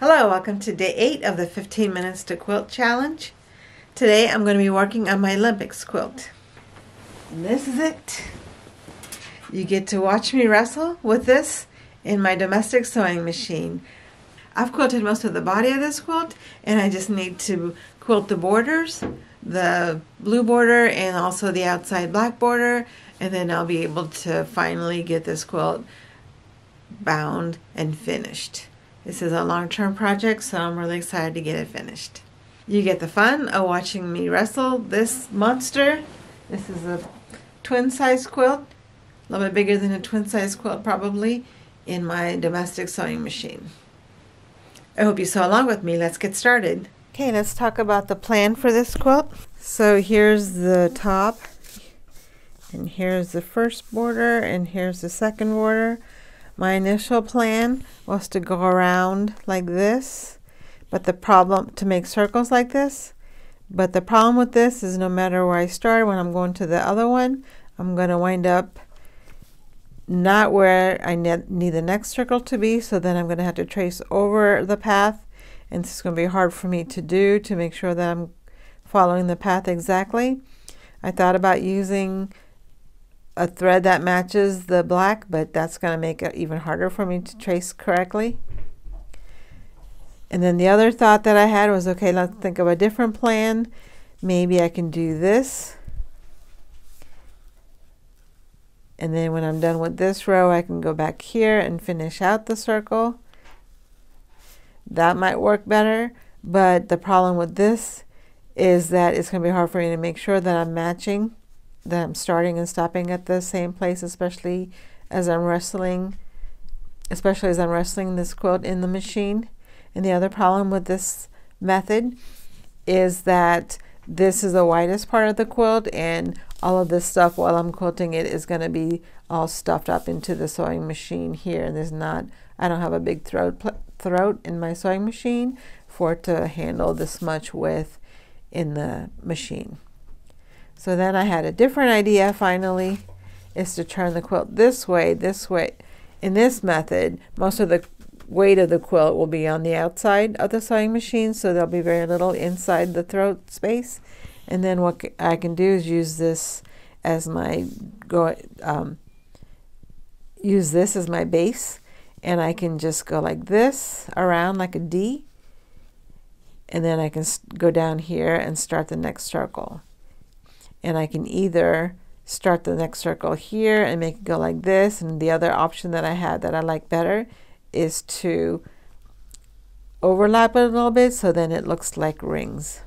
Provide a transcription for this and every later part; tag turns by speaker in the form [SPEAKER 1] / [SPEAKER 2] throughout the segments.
[SPEAKER 1] Hello, welcome to day 8 of the 15 minutes to quilt challenge. Today I'm going to be working on my Olympics quilt. And this is it. You get to watch me wrestle with this in my domestic sewing machine. I've quilted most of the body of this quilt, and I just need to quilt the borders, the blue border and also the outside black border, and then I'll be able to finally get this quilt bound and finished. This is a long-term project, so I'm really excited to get it finished. You get the fun of watching me wrestle this monster. This is a twin-size quilt, a little bit bigger than a twin-size quilt probably, in my domestic sewing machine. I hope you sew along with me. Let's get started. Okay, let's talk about the plan for this quilt. So here's the top, and here's the first border, and here's the second border. My initial plan was to go around like this, but the problem to make circles like this. But the problem with this is no matter where I start, when I'm going to the other one, I'm going to wind up not where I need the next circle to be, so then I'm going to have to trace over the path, and this is going to be hard for me to do to make sure that I'm following the path exactly. I thought about using a thread that matches the black, but that's going to make it even harder for me to trace correctly. And then the other thought that I had was, okay, let's think of a different plan. Maybe I can do this, and then when I'm done with this row, I can go back here and finish out the circle. That might work better, but the problem with this is that it's going to be hard for me to make sure that I'm matching, that I'm starting and stopping at the same place, especially as I'm wrestling this quilt in the machine. And the other problem with this method is that this is the widest part of the quilt, and all of this stuff while I'm quilting it is going to be all stuffed up into the sewing machine here. And I don't have a big throat in my sewing machine for it to handle this much width in the machine. So then I had a different idea finally, is to turn the quilt this way. In this method, most of the weight of the quilt will be on the outside of the sewing machine, so there'll be very little inside the throat space. And then what I can do is use this as my base, and I can just go like this around like a D, and then I can go down here and start the next circle. And I can either start the next circle here and make it go like this, and the other option that I had that I like better is to overlap it a little bit so then it looks like rings.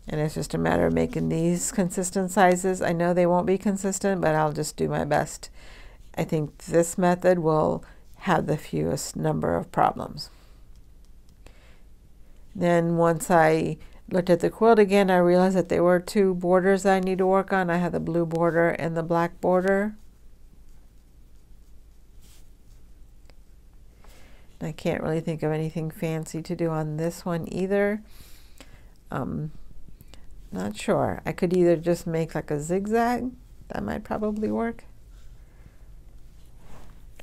[SPEAKER 1] And it's just a matter of making these consistent sizes. I know they won't be consistent, but I'll just do my best. I think this method will have the fewest number of problems. Then once I looked at the quilt again, I realized that there were two borders that I need to work on. I had the blue border and the black border. I can't really think of anything fancy to do on this one either. Not sure. I could either just make like a zigzag. That might probably work.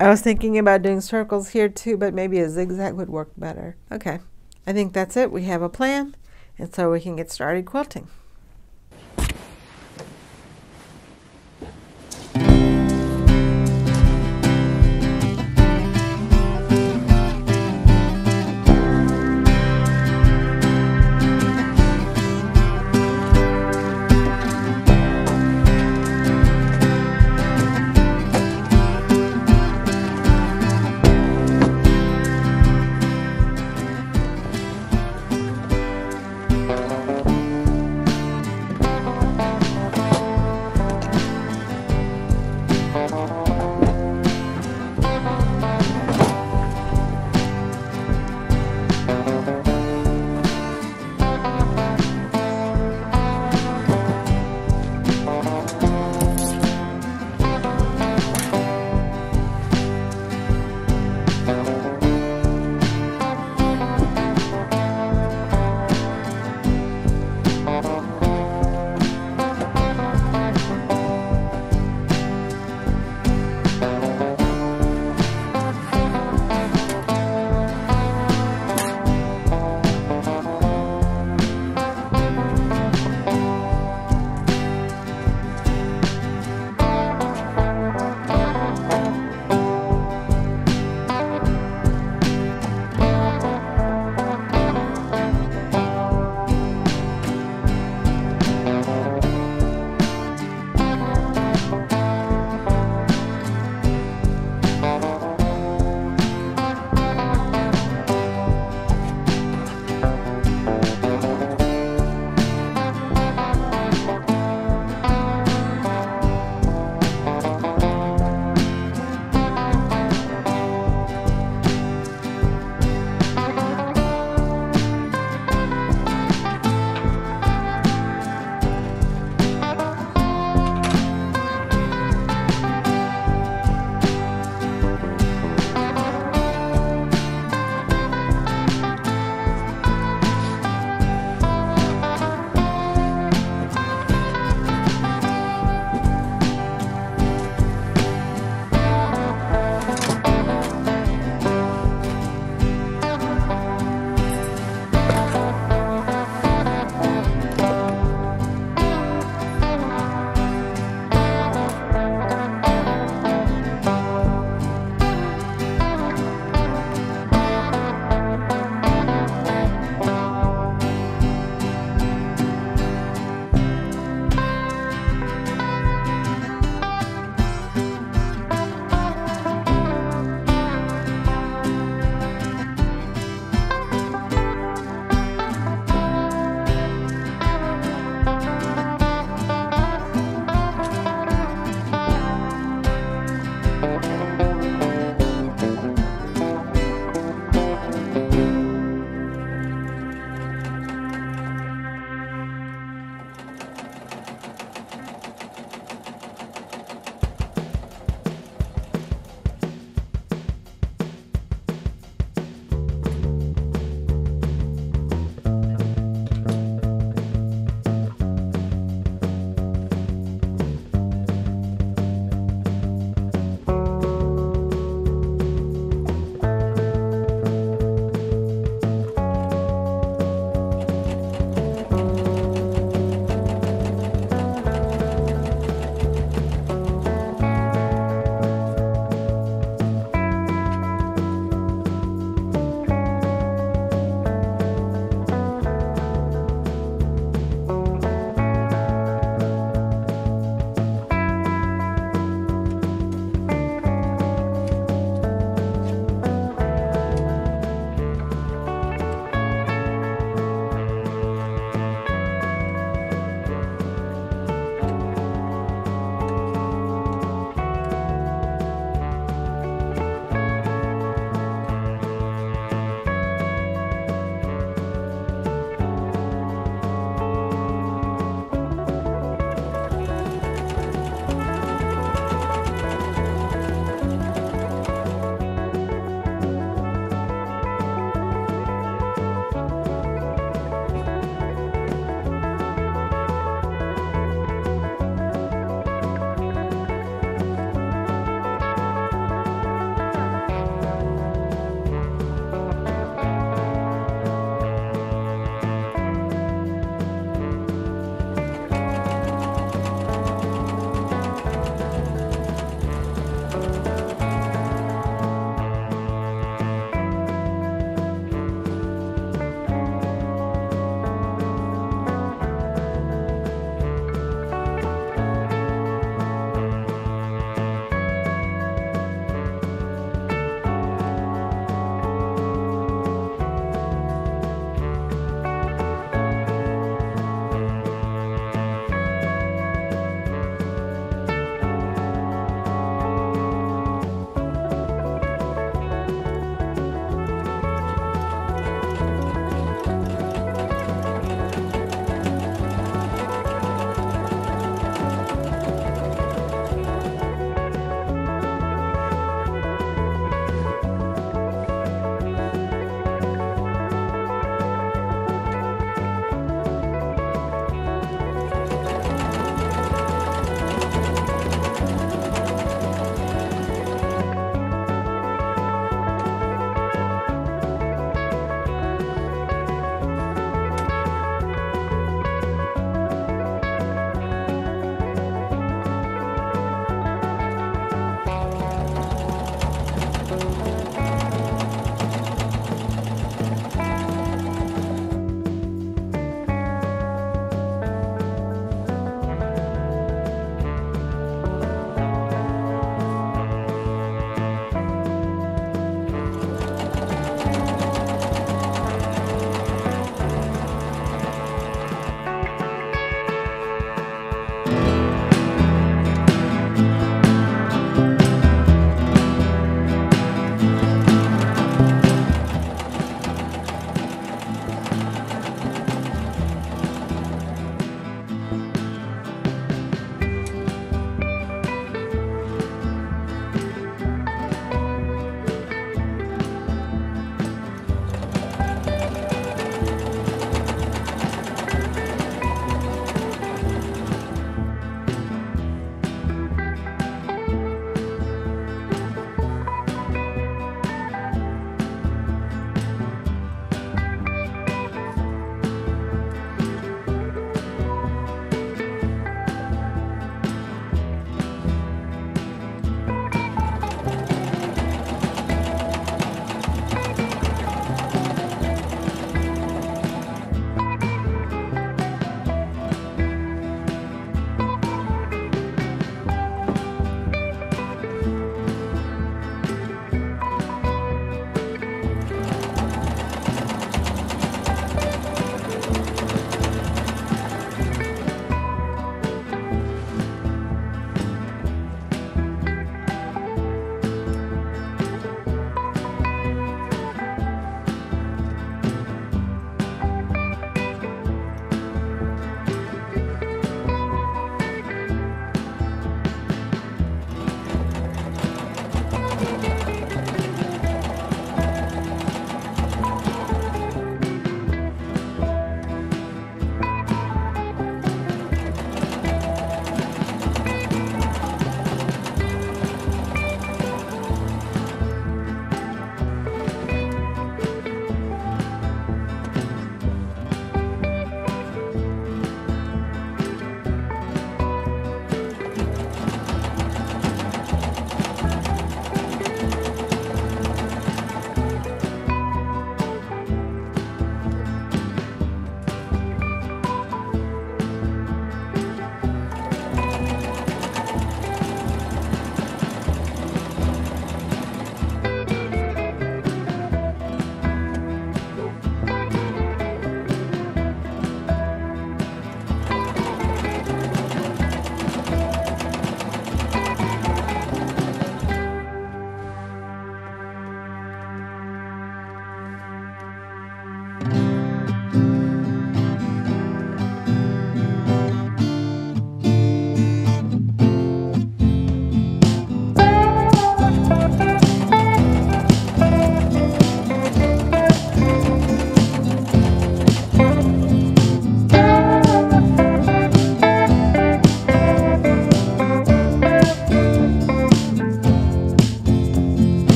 [SPEAKER 1] I was thinking about doing circles here too, but maybe a zigzag would work better. Okay, I think that's it. We have a plan, and so we can get started quilting.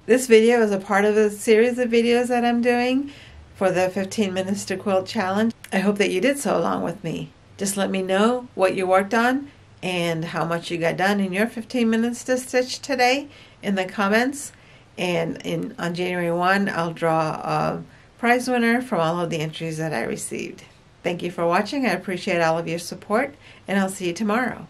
[SPEAKER 1] This video is a part of a series of videos that I'm doing for the 15 Minutes to Quilt Challenge. I hope that you did so along with me. Just let me know what you worked on and how much you got done in your 15 minutes to stitch today in the comments. And on January 1, I'll draw a prize winner from all of the entries that I received. Thank you for watching. I appreciate all of your support, and I'll see you tomorrow.